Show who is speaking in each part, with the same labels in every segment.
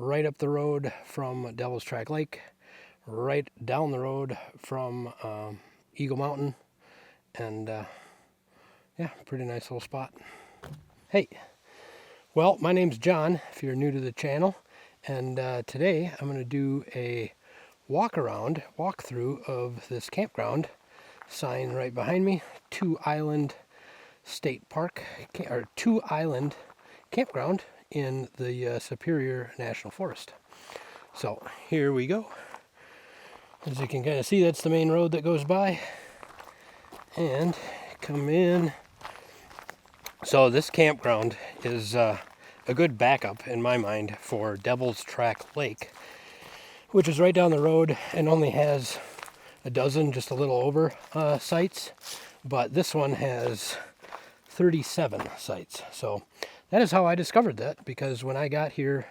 Speaker 1: right up the road from Devil's Track Lake, right down the road from Eagle Mountain, and yeah, pretty nice little spot. Hey, well, my name's John, if you're new to the channel, and today I'm going to do a walkthrough of this campground. Sign right behind me, Two Island State Park, or Two Island Campground in the Superior National Forest. So here we go. As you can kind of see, that's the main road that goes by. And come in. So this campground is a good backup in my mind for Devil's Track Lake, which is right down the road and only has a dozen, just a little over, sites. But this one has 37 sites. So that is how I discovered that, because when I got here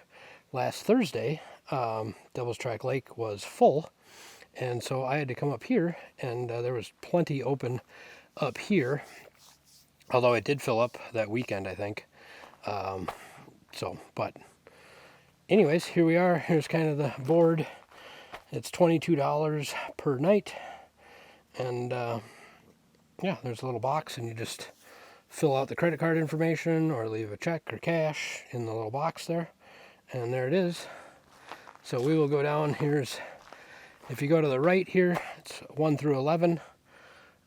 Speaker 1: last Thursday, Devil's Track Lake was full. And so I had to come up here, and there was plenty open up here. Although it did fill up that weekend, I think. But anyways, here we are. Here's kind of the board. It's $22 per night. And yeah, there's a little box, and you just fill out the credit card information or leave a check or cash in the little box there. And there it is. So we will go down. If you go to the right here, it's 1 through 11.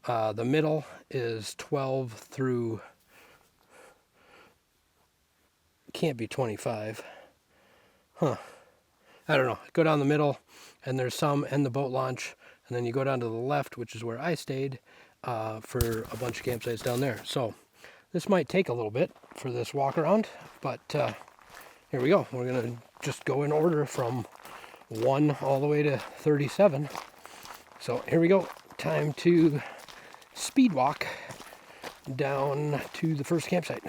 Speaker 1: The middle is 12 through, can't be 25. I don't know. Go down the middle, and there's some and the boat launch, and then you go down to the left, which is where I stayed, for a bunch of campsites down there. So this might take a little bit for this walk around, but here we go. We're going to just go in order from 1 all the way to 37. So here we go. Time to speed walk down to the first campsite.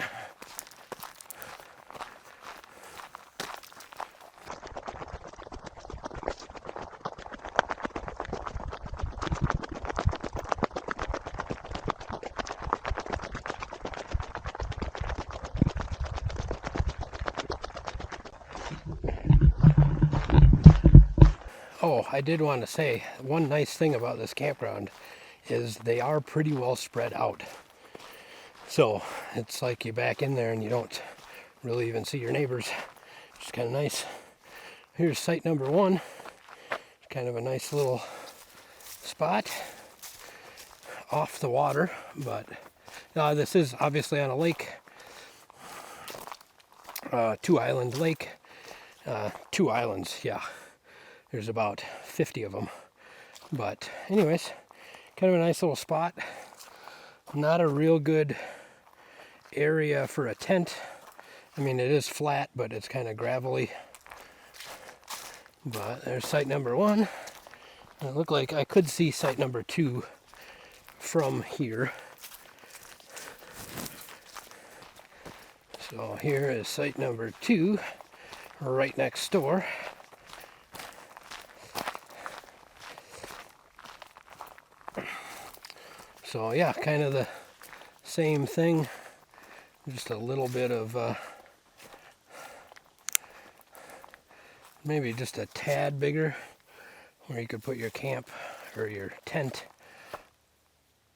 Speaker 1: Oh, I did want to say, one nice thing about this campground is they are pretty well spread out. So it's like you back in there and you don't really even see your neighbors. It's kind of nice. Here's site number 1. It's kind of a nice little spot off the water, but this is obviously on a lake. Two Island Lake. 2 islands, yeah. There's about 50 of them. But anyways, kind of a nice little spot. Not a real good area for a tent. I mean, it is flat, but it's kind of gravelly. But there's site number 1. And it looked like I could see site number 2 from here. So here is site number 2, right next door. So yeah, kind of the same thing, just a little bit of, maybe just a tad bigger, where you could put your camp or your tent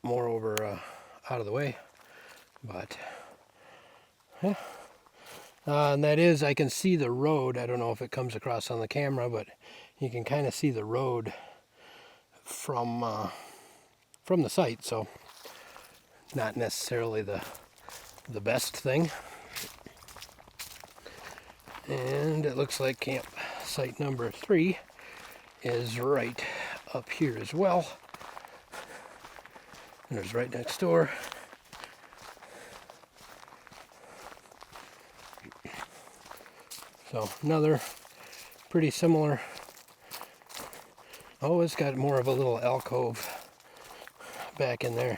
Speaker 1: more over out of the way. But yeah, and that is, I can see the road. I don't know if it comes across on the camera, but you can kind of see the road from the site, so not necessarily the best thing. And it looks like camp site number 3 is right up here as well. And there's right next door. So another pretty similar. Oh, it's got more of a little alcove back in there.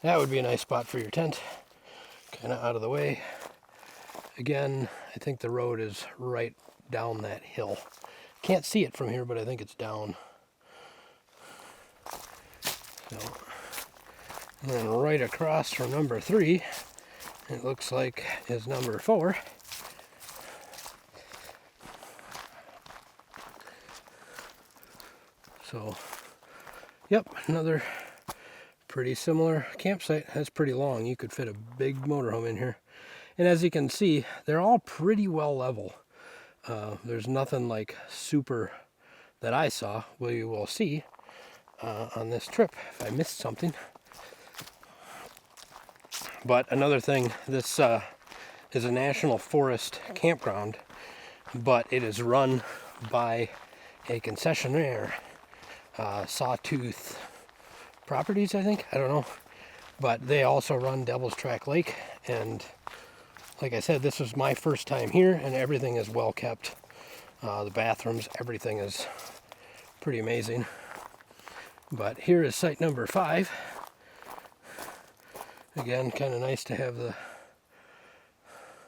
Speaker 1: That would be a nice spot for your tent, kind of out of the way. Again, I think the road is right down that hill. Can't see it from here, but I think it's down. So, and then right across from number 3, it looks like is number 4. So, yep, another pretty similar campsite. That's pretty long. You could fit a big motorhome in here. And as you can see, they're all pretty well level. There's nothing like super that I saw. We will see on this trip if I missed something. But another thing, this is a national forest campground, but it is run by a concessionaire, Sawtooth Properties, I think. I don't know. But they also run Devil's Track Lake, and like I said, this was my first time here, and everything is well kept. The bathrooms, everything is pretty amazing. But here is site number 5. Again, kind of nice to have the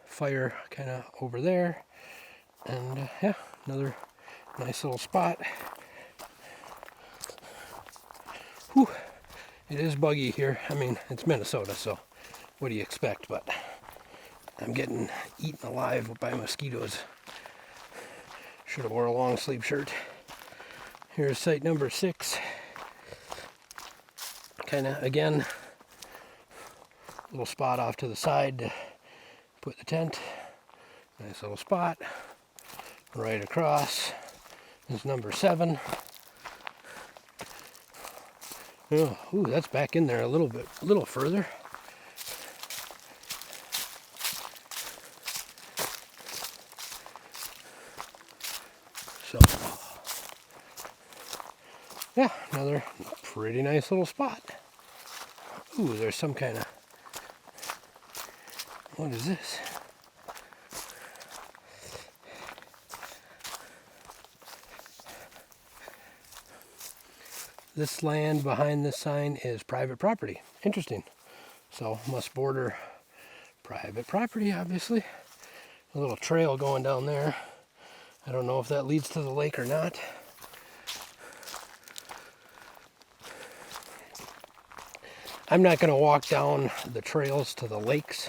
Speaker 1: fire kind of over there. And yeah, another nice little spot. Whew. It is buggy here. I mean, it's Minnesota, so what do you expect? But I'm getting eaten alive by mosquitoes. Should have wore a long sleeve shirt. Here's site number 6. Kind of, again, little spot off to the side to put the tent. Nice little spot. Right across is number 7. Oh, ooh, that's back in there a little bit, a little further. So, yeah, another pretty nice little spot. Ooh, there's some kind of, what is this? This land behind this sign is private property. Interesting. So, must border private property, obviously. A little trail going down there. I don't know if that leads to the lake or not. I'm not going to walk down the trails to the lakes,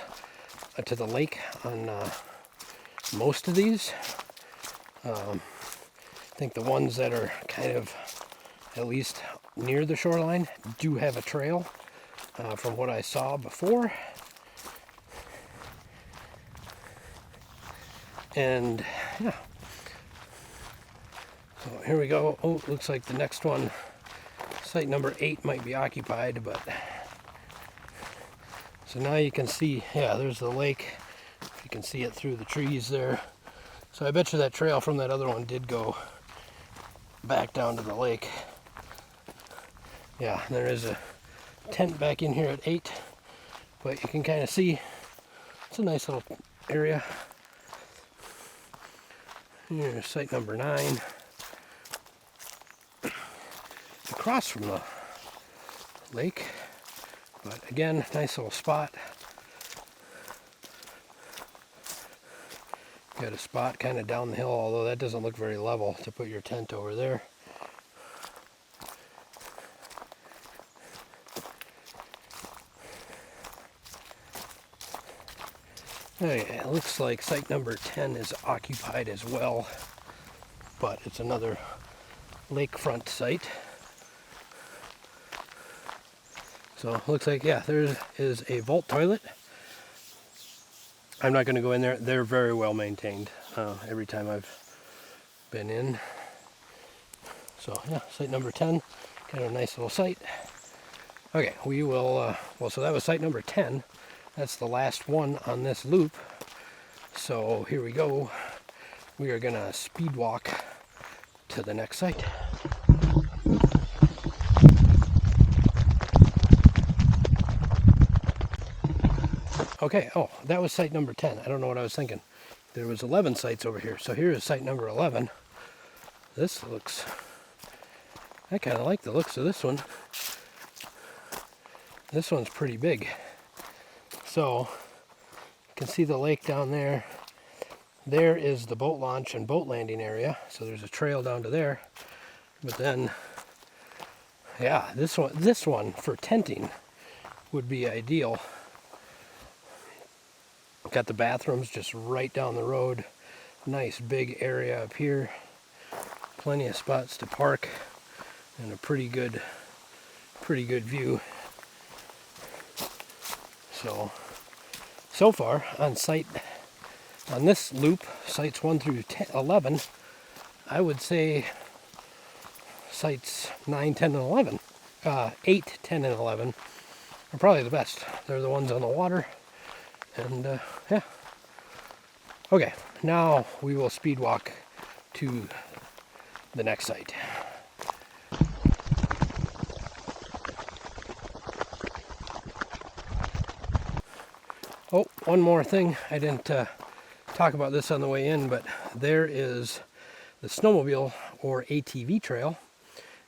Speaker 1: to the lake on most of these. I think the ones that are kind of at least near the shoreline do have a trail from what I saw before. And yeah. So here we go. Oh, looks like the next one, site number 8, might be occupied, but so now you can see, yeah, there's the lake. You can see it through the trees there. So I bet you that trail from that other one did go back down to the lake. Yeah, there is a tent back in here at 8, but you can kind of see it's a nice little area. Here's site number 9. Across from the lake, but again, nice little spot. Got a spot kind of down the hill, although that doesn't look very level to put your tent over there. Okay, it looks like site number 10 is occupied as well, but it's another lakefront site. So it looks like, yeah, there is a vault toilet. I'm not going to go in there. They're very well maintained every time I've been in. So yeah, site number 10, kind of a nice little site. Okay, we will, well, so that was site number 10. That's the last one on this loop. So here we go. We are going to speed walk to the next site. Okay, oh, that was site number 10. I don't know what I was thinking. There was 11 sites over here. So here is site number 11. This looks, I kind of like the looks of this one. This one's pretty big. So, you can see the lake down there. There is the boat launch and boat landing area. So there's a trail down to there. But then, yeah, this one for tenting would be ideal. Got the bathrooms just right down the road. Nice big area up here. Plenty of spots to park. and a pretty good view. So far on site, on this loop, sites 1 through 11, I would say sites 9, 10, and 11, 8, 10, and 11 are probably the best. They're the ones on the water, and yeah. Okay, now we will speed walk to the next site. Oh, one more thing. I didn't talk about this on the way in, but there is the snowmobile or ATV trail.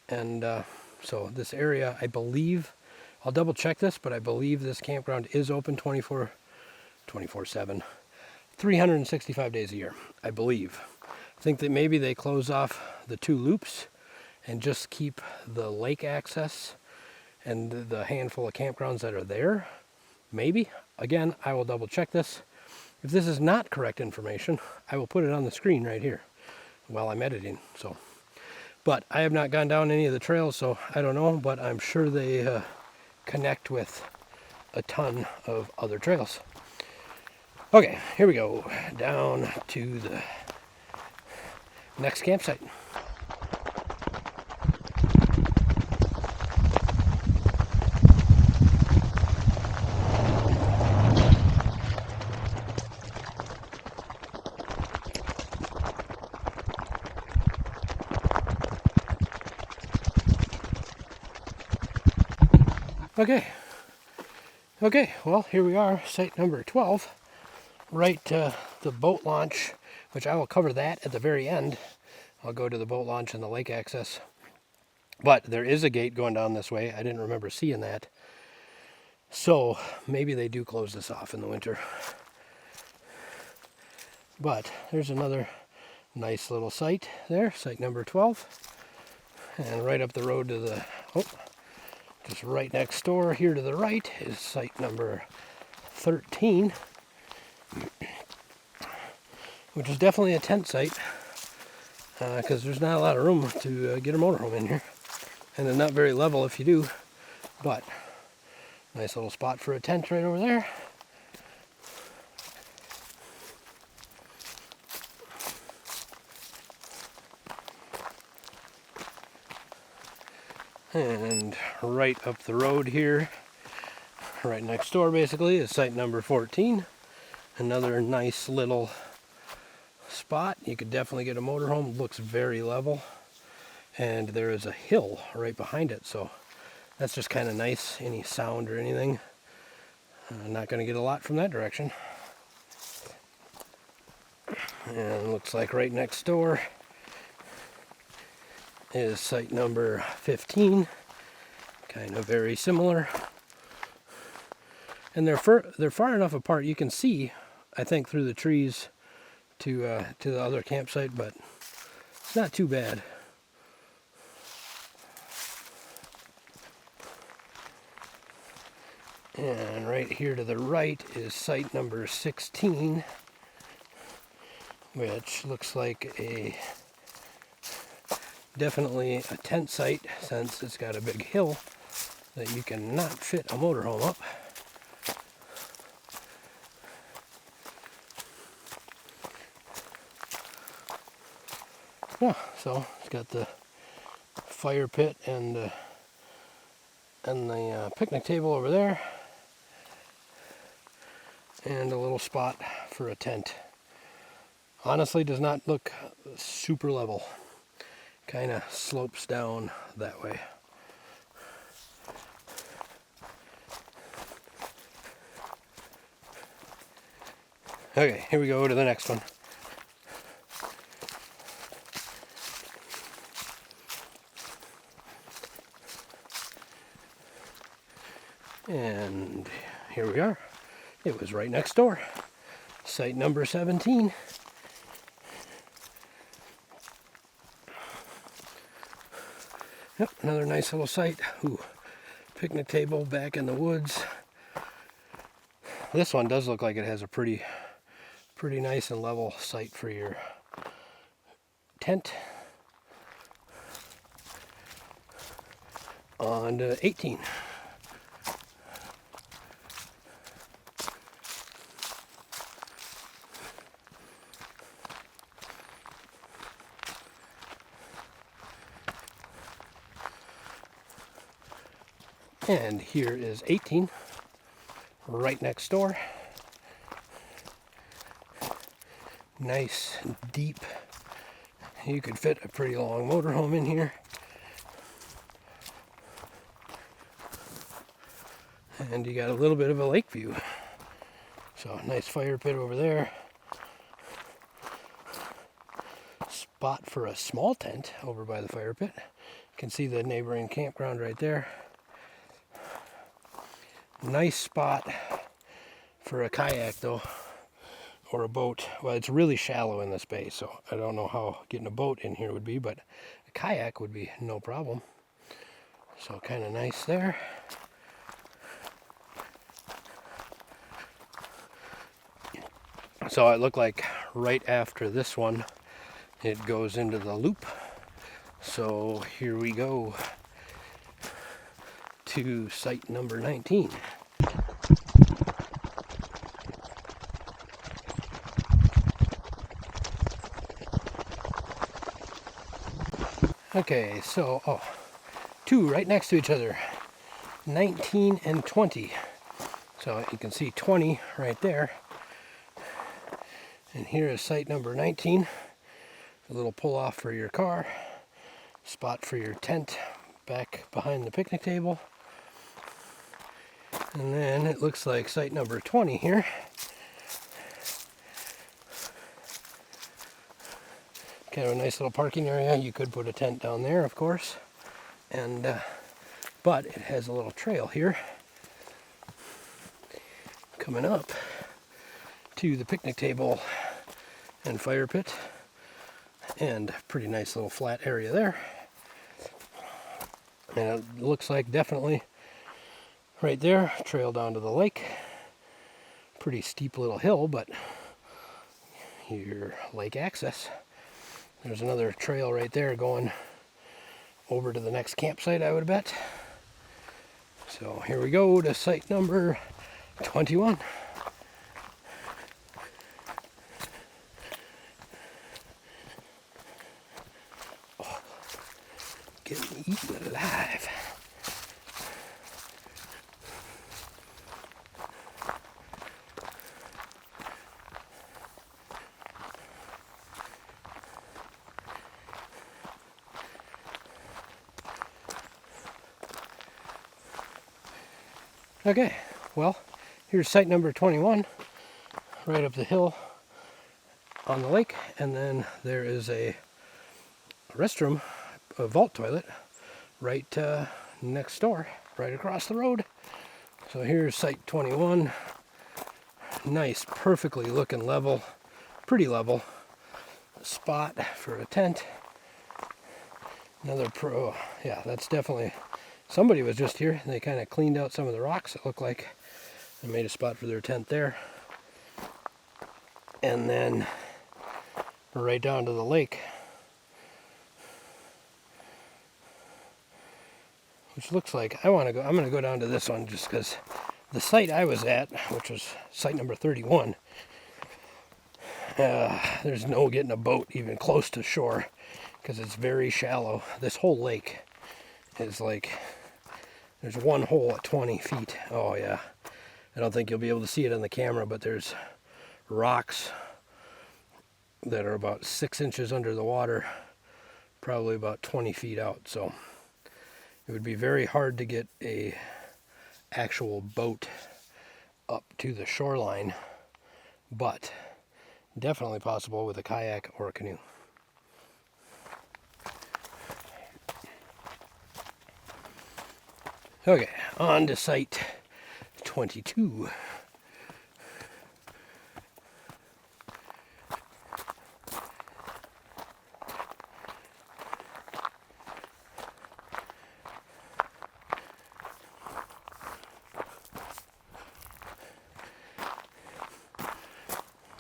Speaker 1: And so this area, I believe, I'll double check this, but I believe this campground is open 24/7, 365 days a year, I believe. I think that maybe they close off the 2 loops and just keep the lake access and the handful of campgrounds that are there. Maybe. Again, I will double check this. If this is not correct information, I will put it on the screen right here while I'm editing. But I have not gone down any of the trails, so I don't know, but I'm sure they connect with a ton of other trails. Okay, here we go, down to the next campsite. Okay, well, here we are, site number 12, right to the boat launch, which I will cover that at the very end. I'll go to the boat launch and the lake access. But there is a gate going down this way. I didn't remember seeing that. So maybe they do close this off in the winter. But there's another nice little site there, site number 12. And right up the road to the, just right next door here to the right is site number 13, which is definitely a tent site because there's not a lot of room to get a motorhome in here, and then not very level if you do, but nice little spot for a tent right over there. And right up the road here, right next door basically, is site number 14. Another nice little spot. You could definitely get a motorhome. Looks very level. And there is a hill right behind it, so that's just kind of nice. Any sound or anything. Not going to get a lot from that direction. And looks like right next door is site number 15, kind of very similar, and they're far enough apart you can see, I think, through the trees to the other campsite, but it's not too bad. And right here to the right is site number 16, which looks like definitely a tent site, since it's got a big hill that you cannot fit a motorhome up. Yeah, so it's got the fire pit and the picnic table over there, and a little spot for a tent. Honestly, does not look super level. Kind of slopes down that way. Okay, here we go to the next one. And here we are. It was right next door. Site number 17. Yep, another nice little site. Ooh, picnic table back in the woods. This one does look like it has a pretty nice and level site for your tent. on to 18. And here is 18, right next door. Nice, deep. You could fit a pretty long motorhome in here. And you got a little bit of a lake view. So nice fire pit over there. Spot for a small tent over by the fire pit. You can see the neighboring campground right there. Nice spot for a kayak though, or a boat. Well, it's really shallow in this bay, so I don't know how getting a boat in here would be, but a kayak would be no problem. So kind of nice there. So it looked like right after this one, it goes into the loop. So here we go to site number 19. Okay, so, two right next to each other, 19 and 20. So you can see 20 right there. And here is site number 19. A little pull off for your car, spot for your tent back behind the picnic table. And then it looks like site number 20 here. Kind of a nice little parking area. You could put a tent down there, of course. And but it has a little trail here coming up to the picnic table and fire pit, and pretty nice little flat area there. And it looks like definitely right there, trail down to the lake. Pretty steep little hill, but your lake access. There's another trail right there going over to the next campsite, I would bet. So here we go to site number 21. Getting eaten alive. Okay, well, here's site number 21, right up the hill on the lake, and then there is a restroom, a vault toilet, right next door, right across the road. So here's site 21. Nice, perfectly looking level, pretty level spot for a tent. Another yeah, that's definitely, somebody was just here and they kind of cleaned out some of the rocks, it looked like, and made a spot for their tent there. And then right down to the lake, which looks like, I'm going to go down to this one just because the site I was at, which was site number 31, there's no getting a boat even close to shore because it's very shallow. This whole lake is like, there's one hole at 20 feet. Oh yeah, I don't think you'll be able to see it on the camera, but there's rocks that are about 6 inches under the water, probably about 20 feet out. So it would be very hard to get a actual boat up to the shoreline, but definitely possible with a kayak or a canoe. Okay, on to site 22.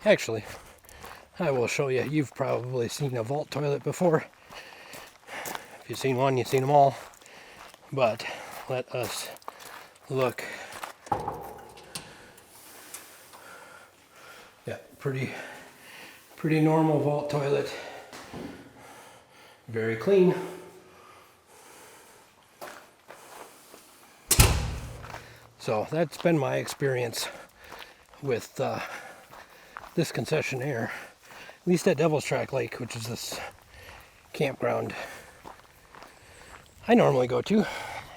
Speaker 1: Actually, I will show you. You've probably seen a vault toilet before. If you've seen one, you've seen them all. But let us look. Yeah, pretty normal vault toilet. Very clean. So that's been my experience with this concessionaire, at least at Devil's Track Lake, which is this campground I normally go to.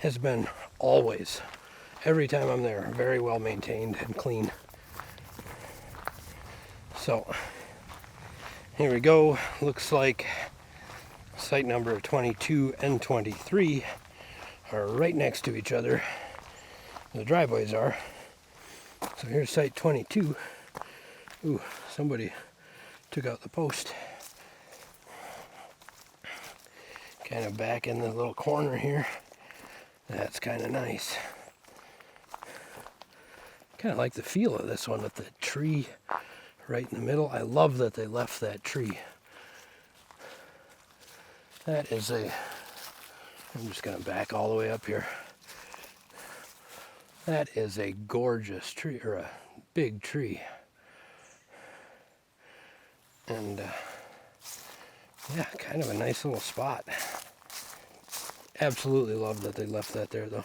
Speaker 1: Has been always, every time I'm there, very well maintained and clean. So here we go. Looks like site number 22 and 23 are right next to each other. The driveways are. So here's site 22. Ooh, somebody took out the post. Kind of back in the little corner here. That's kind of nice. Kind of like the feel of this one with the tree right in the middle. I love that they left that tree. That is a, I'm just going to back all the way up here. That is a gorgeous tree, or a big tree. And yeah, kind of a nice little spot. Absolutely love that they left that there though.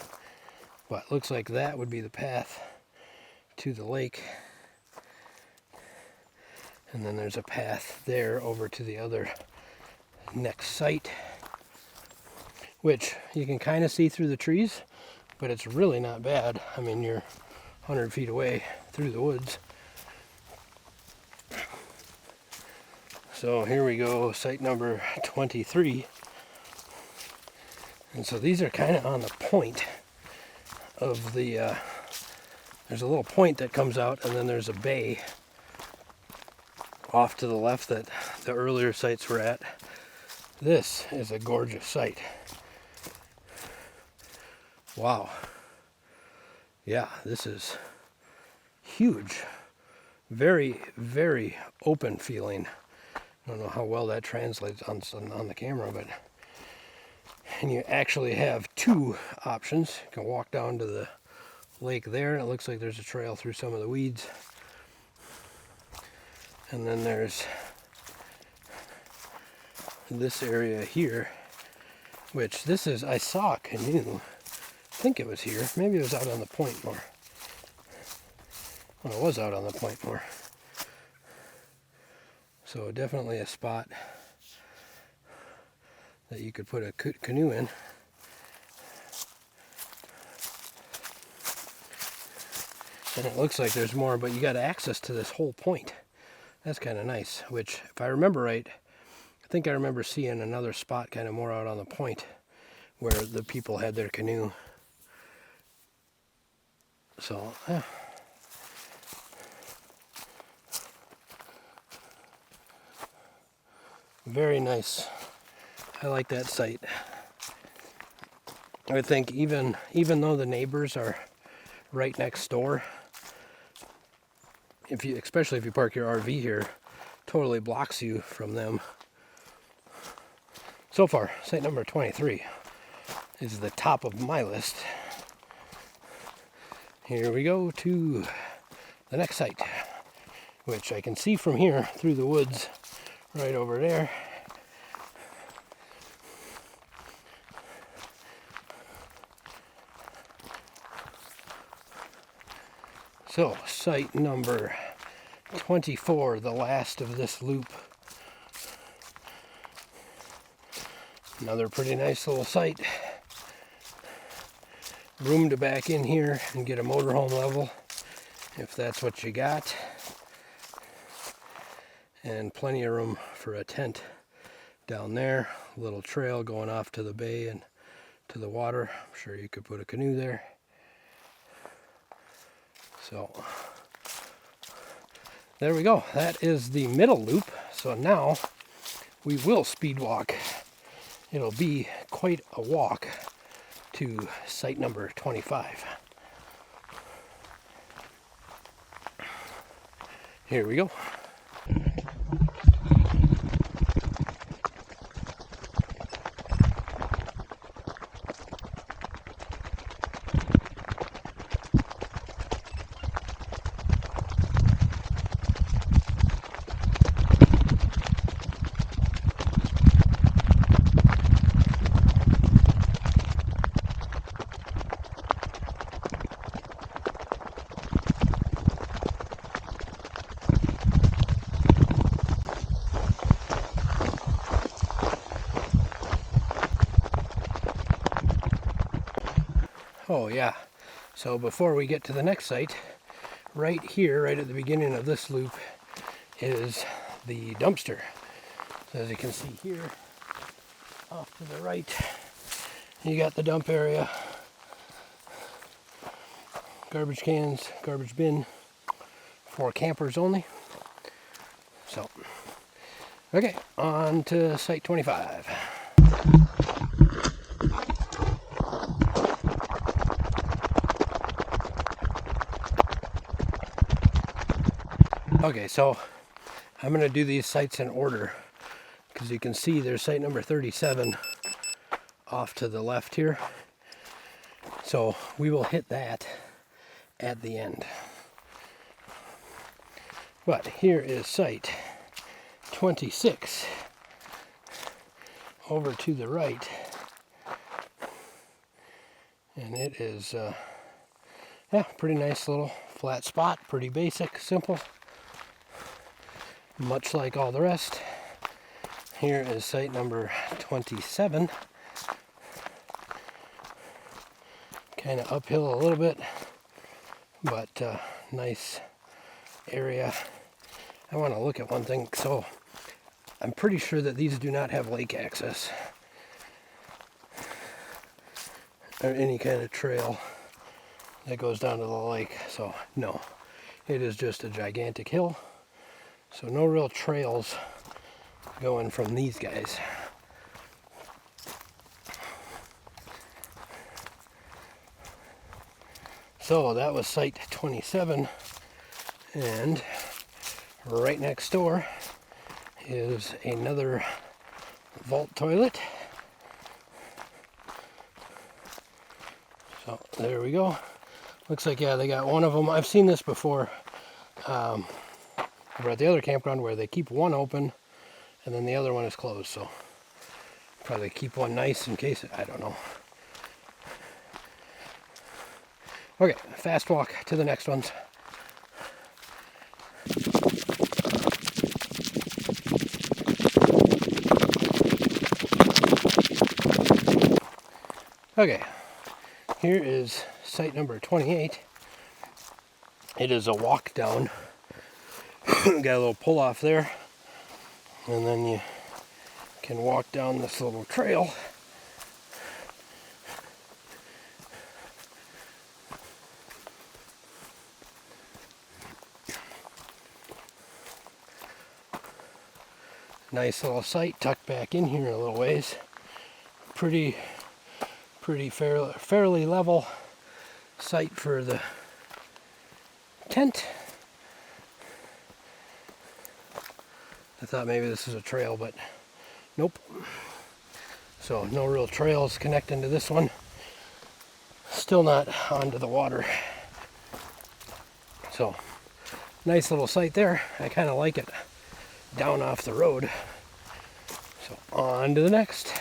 Speaker 1: But looks like that would be the path to the lake. And then there's a path there over to the other next site, which you can kind of see through the trees, but it's really not bad. I mean, you're 100 feet away through the woods. So here we go, site number 23. And so these are kind of on the point of the, there's a little point that comes out, and then there's a bay off to the left that the earlier sites were at. This is a gorgeous site. Wow. Yeah, this is huge. Very, very open feeling. I don't know how well that translates on the camera, but... And you actually have two options. You can walk down to the lake there, and it looks like there's a trail through some of the weeds. And then there's this area here, which this is, I saw a canoe. I think it was here. Maybe it was out on the point more. Well, it was out on the point more. So definitely a spot that you could put a canoe in. And it looks like there's more, but you got access to this whole point. That's kind of nice, which, if I remember right, I think I remember seeing another spot kind of more out on the point where the people had their canoe. So, yeah. Very nice. I like that site. I think even though the neighbors are right next door, especially if you park your RV here, totally blocks you from them. So far, site number 23 is the top of my list. Here we go to the next site, which I can see from here through the woods right over there. So, site number 24, the last of this loop. Another pretty nice little site. Room to back in here and get a motorhome level, if that's what you got. And plenty of room for a tent down there. A little trail going off to the bay and to the water. I'm sure you could put a canoe there. So, there we go. That is the middle loop. So now we will speed walk. It'll be quite a walk to site number 25. Here we go. Oh yeah, so before we get to the next site, right here, right at the beginning of this loop, is the dumpster. So as you can see here, off to the right, you got the dump area, garbage cans, garbage bin, for campers only. So, okay, on to site 25. Okay, so I'm going to do these sites in order, because you can see there's site number 37 off to the left here. So we will hit that at the end. But here is site 26 over to the right. And it is, yeah, pretty nice little flat spot, pretty basic, simple. Much like all the rest. Here is site number 27. Kind of uphill a little bit, but nice area. I want to look at one thing. So I'm pretty sure that these do not have lake access or any kind of trail that goes down to the lake. So no, it is just a gigantic hill. So no real trails going from these guys. So that was site 27, and right next door is another vault toilet. So there we go. Looks like, yeah, they got one of them. I've seen this before over at the other campground, where they keep one open and then the other one is closed. So probably keep one nice in case, I don't know. Okay, fast walk to the next ones. Okay, here is site number 28. It is a walk down. Got a little pull off there, and then you can walk down this little trail. Nice little site tucked back in here a little ways. Fairly level site for the tent. I thought maybe this is a trail, but nope. So no real trails connecting to this one. Still not onto the water. So nice little site there. I kind of like it. Down off the road. So on to the next.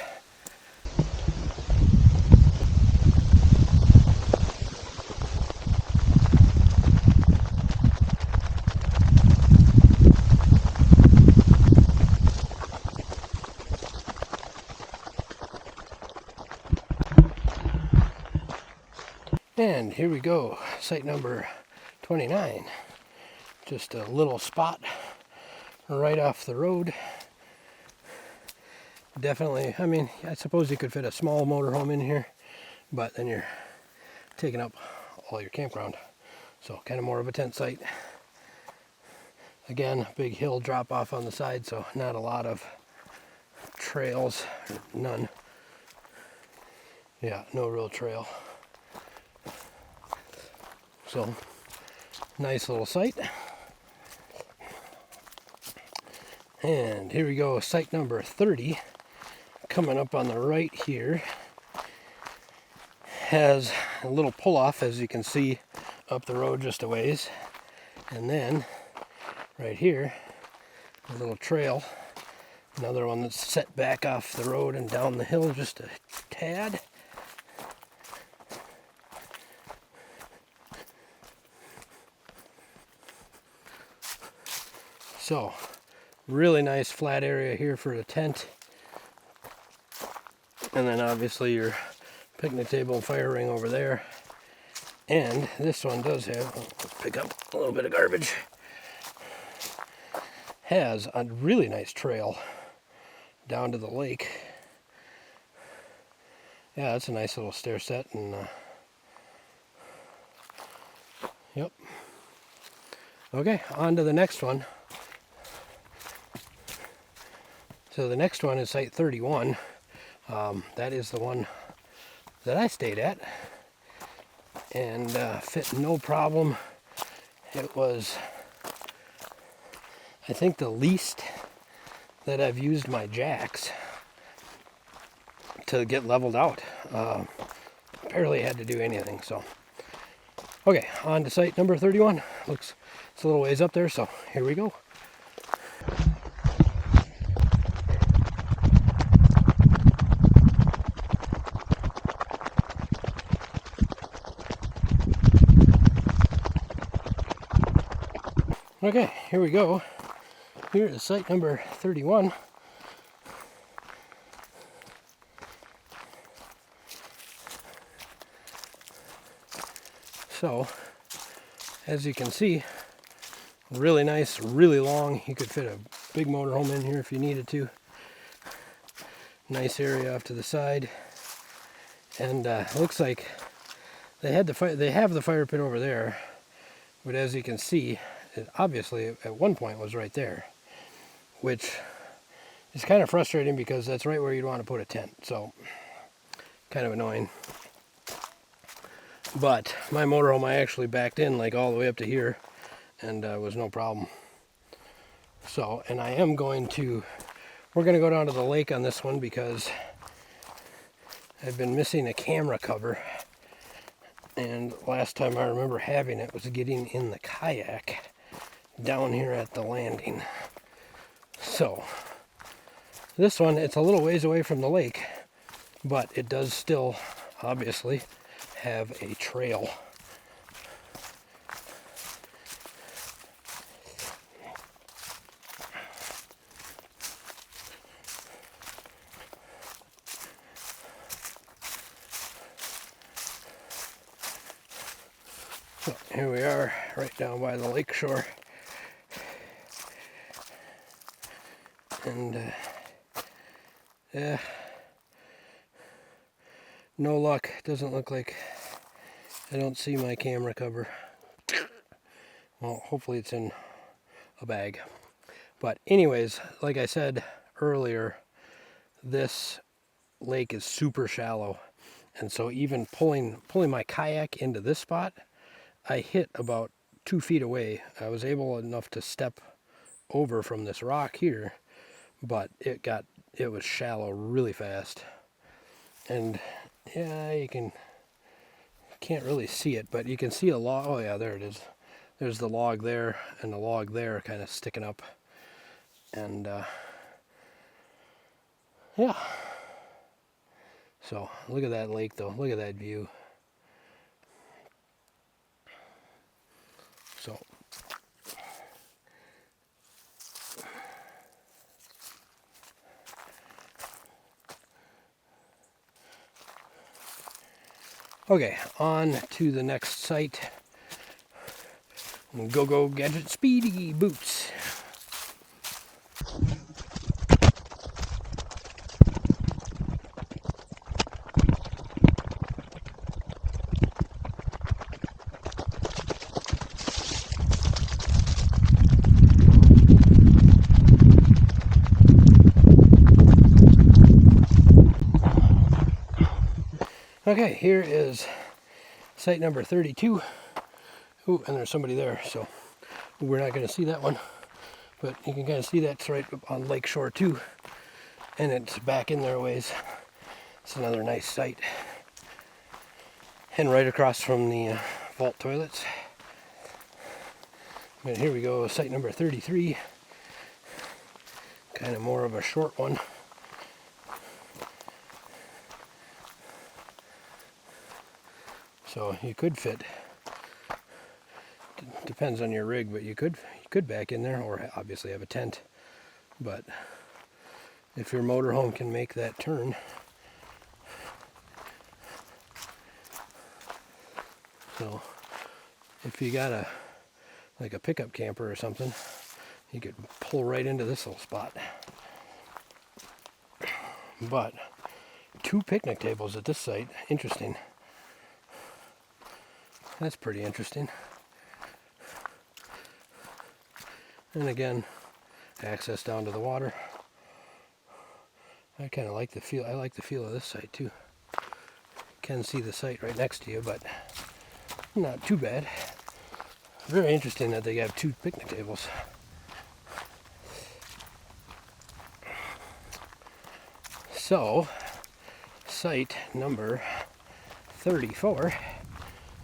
Speaker 1: And here we go, site number 29. Just a little spot right off the road. Definitely, I mean, I suppose you could fit a small motorhome in here, but then you're taking up all your campground. So kind of more of a tent site. Again, big hill drop off on the side, so not a lot of trails, none. Yeah, no real trail. So nice little site. And here we go, site number 30, coming up on the right here, has a little pull-off, as you can see, up the road just a ways. And then, right here, a little trail, another one that's set back off the road and down the hill just a tad. So, really nice flat area here for a tent. And then obviously your picnic table and fire ring over there. And this one does have, let's pick up a little bit of garbage, has a really nice trail down to the lake. Yeah, that's a nice little stair set, and yep. Okay, on to the next one. So the next one is site 31. That is the one that I stayed at, and fit no problem. It was, I think, the least that I've used my jacks to get leveled out. Barely had to do anything. So okay, on to site number 31. Looks, it's a little ways up there, so here we go. Okay, here we go. Here is site number 31. So, as you can see, really nice, really long. You could fit a big motorhome in here if you needed to. Nice area off to the side. And looks like they have the fire pit over there, but as you can see, it obviously at one point was right there, which is kind of frustrating because that's right where you'd want to put a tent. So kind of annoying. But my motorhome, I actually backed in like all the way up to here, and was no problem. So, and I am going to, we're going to go down to the lake on this one because I've been missing a camera cover. And last time I remember having it was getting in the kayak down here at the landing. So this one, it's a little ways away from the lake, but it does still obviously have a trail. So here we are, right down by the lake shore. And yeah, no luck. Doesn't look like, I don't see my camera cover. Well, hopefully it's in a bag. But anyways, like I said earlier, this lake is super shallow. And so even pulling my kayak into this spot, I hit about 2 feet away. I was able enough to step over from this rock here, but it was shallow really fast. And yeah, can't really see it, but you can see a log. Oh yeah, there it is. There's the log there and the log there kind of sticking up. And yeah. So look at that lake though. Look at that view. So okay, on to the next site. Go Gadget Speedy Boots. Okay, here is site number 32. Ooh, and there's somebody there, so we're not going to see that one. But you can kind of see that's right on lake shore too. And it's back in there a ways. It's another nice site. And right across from the vault toilets. But here we go, site number 33. Kind of more of a short one. So you could fit, depends on your rig, but you could back in there, or obviously have a tent. But if your motorhome can make that turn, So if you got like a pickup camper or something, you could pull right into this little spot. But 2 picnic tables at this site. Interesting. That's pretty interesting. And again, access down to the water. I kind of like the feel. I like the feel of this site too. You can see the site right next to you, but not too bad. Very interesting that they have 2 picnic tables. So, site number 34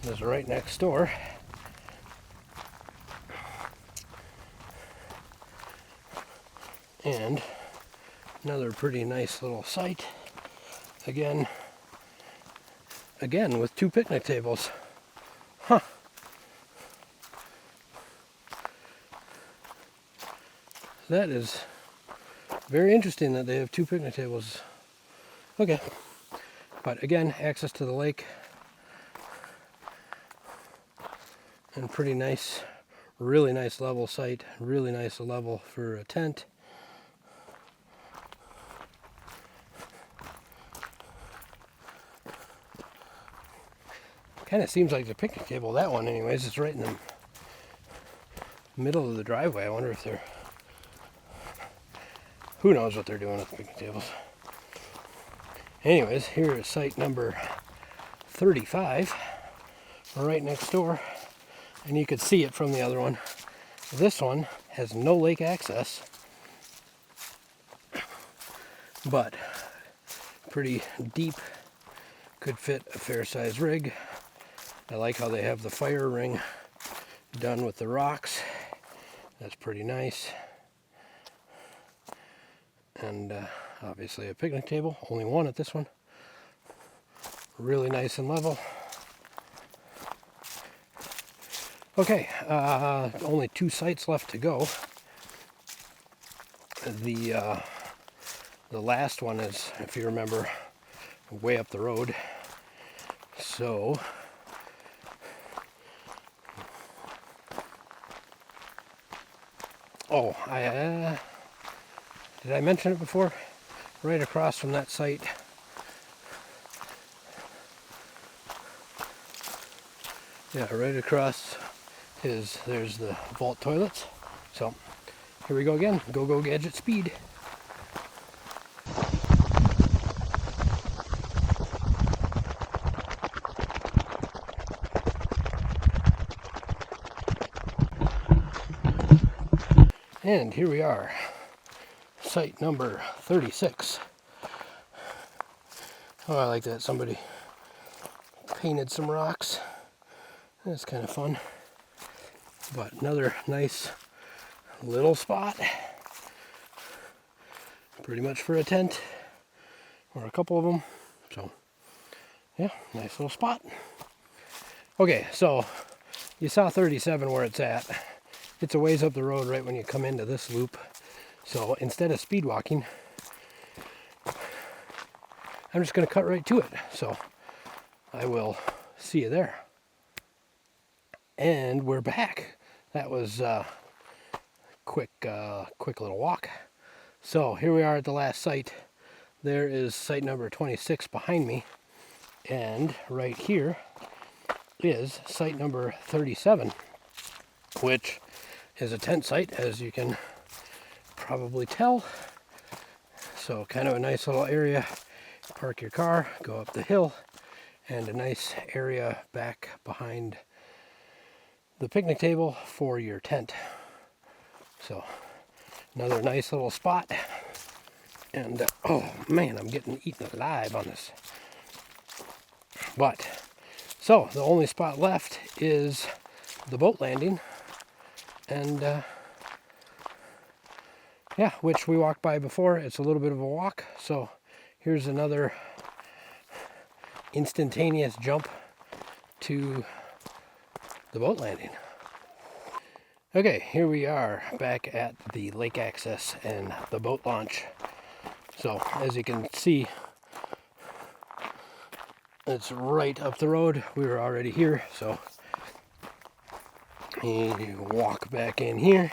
Speaker 1: is right next door. And another pretty nice little site. Again with 2 picnic tables. Huh. That is very interesting that they have 2 picnic tables. Okay. But again, access to the lake. And pretty nice, really nice level site. Really nice level for a tent. Kind of seems like the picnic table, that one anyways. It's right in the middle of the driveway. I wonder if they're... Who knows what they're doing with the picnic tables. Anyways, here is site number 35. Right next door. And you could see it from the other one. This one has no lake access. But pretty deep. Could fit a fair-sized rig. I like how they have the fire ring done with the rocks. That's pretty nice. And obviously a picnic table. Only one at this one. Really nice and level. Okay, only 2 sites left to go. The last one is, if you remember, way up the road. So... Oh, did I mention it before? Right across from that site. Yeah, right across there's the vault toilets. So, here we go again. Go gadget speed. And here we are, site number 36. Oh, I like that. Somebody painted some rocks. That's kind of fun. But another nice little spot. Pretty much for a tent, or a couple of them. So, yeah, nice little spot. Okay, so you saw 37 where it's at. It's a ways up the road right when you come into this loop. So instead of speed walking, I'm just going to cut right to it. So I will see you there. And we're back. That was a quick little walk. So here we are at the last site. There is site number 26 behind me. And right here is site number 37, which is a tent site, as you can probably tell. So kind of a nice little area. Park your car, go up the hill, and a nice area back behind the picnic table for your tent. So another nice little spot. And oh man, I'm getting eaten alive on this. But so the only spot left is the boat landing. And yeah, which we walked by before. It's a little bit of a walk. So here's another instantaneous jump to the boat landing. Okay, here we are back at the lake access and the boat launch. So as you can see, It's right up the road. We were already here, so you walk back in here.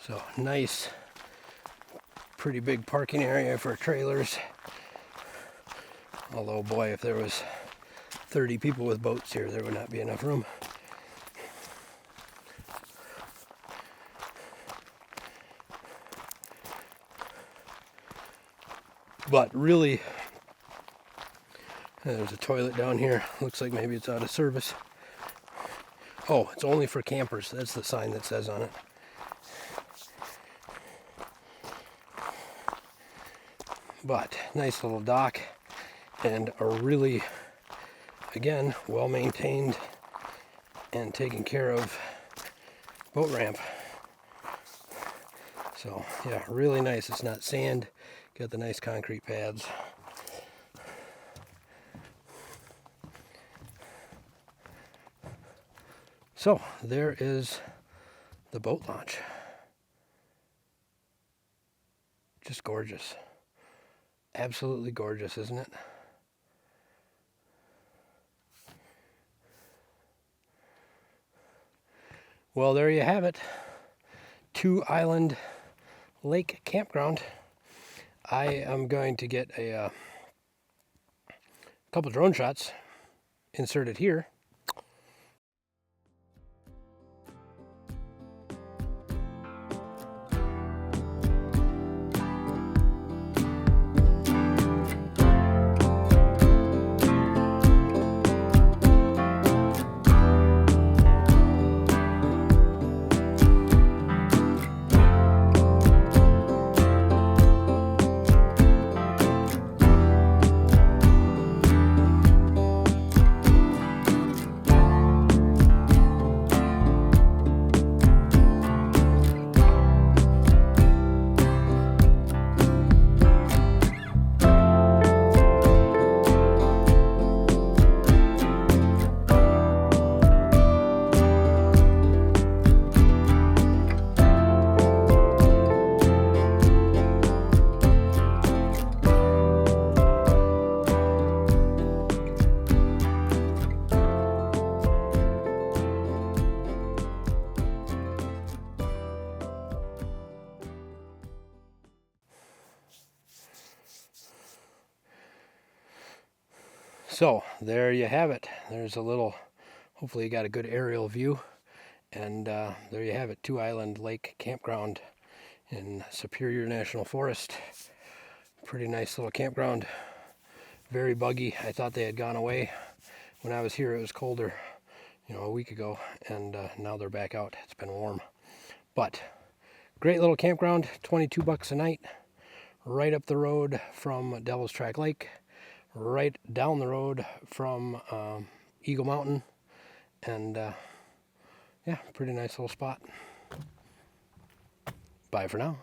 Speaker 1: So nice, pretty big parking area for trailers. Although boy, if there was 30 people with boats here, there would not be enough room. But really, there's a toilet down here. Looks like maybe it's out of service. Oh, it's only for campers. That's the sign that says on it. But nice little dock and a really, again, well maintained and taken care of boat ramp. So yeah, really nice. It's not sand. Got the nice concrete pads. So there is the boat launch. Just gorgeous. Absolutely gorgeous, isn't it? Well, there you have it. Two Island Lake Campground. I am going to get a couple drone shots inserted here. So there you have it. There's a little, hopefully you got a good aerial view. And there you have it, Two Island Lake Campground in Superior National Forest. Pretty nice little campground. Very buggy. I thought they had gone away. When I was here it was colder, a week ago, and now they're back out. It's been warm. But great little campground, $22 a night. Right up the road from Devil's Track Lake. Right down the road from Eagle Mountain, and yeah, pretty nice little spot. Bye for now.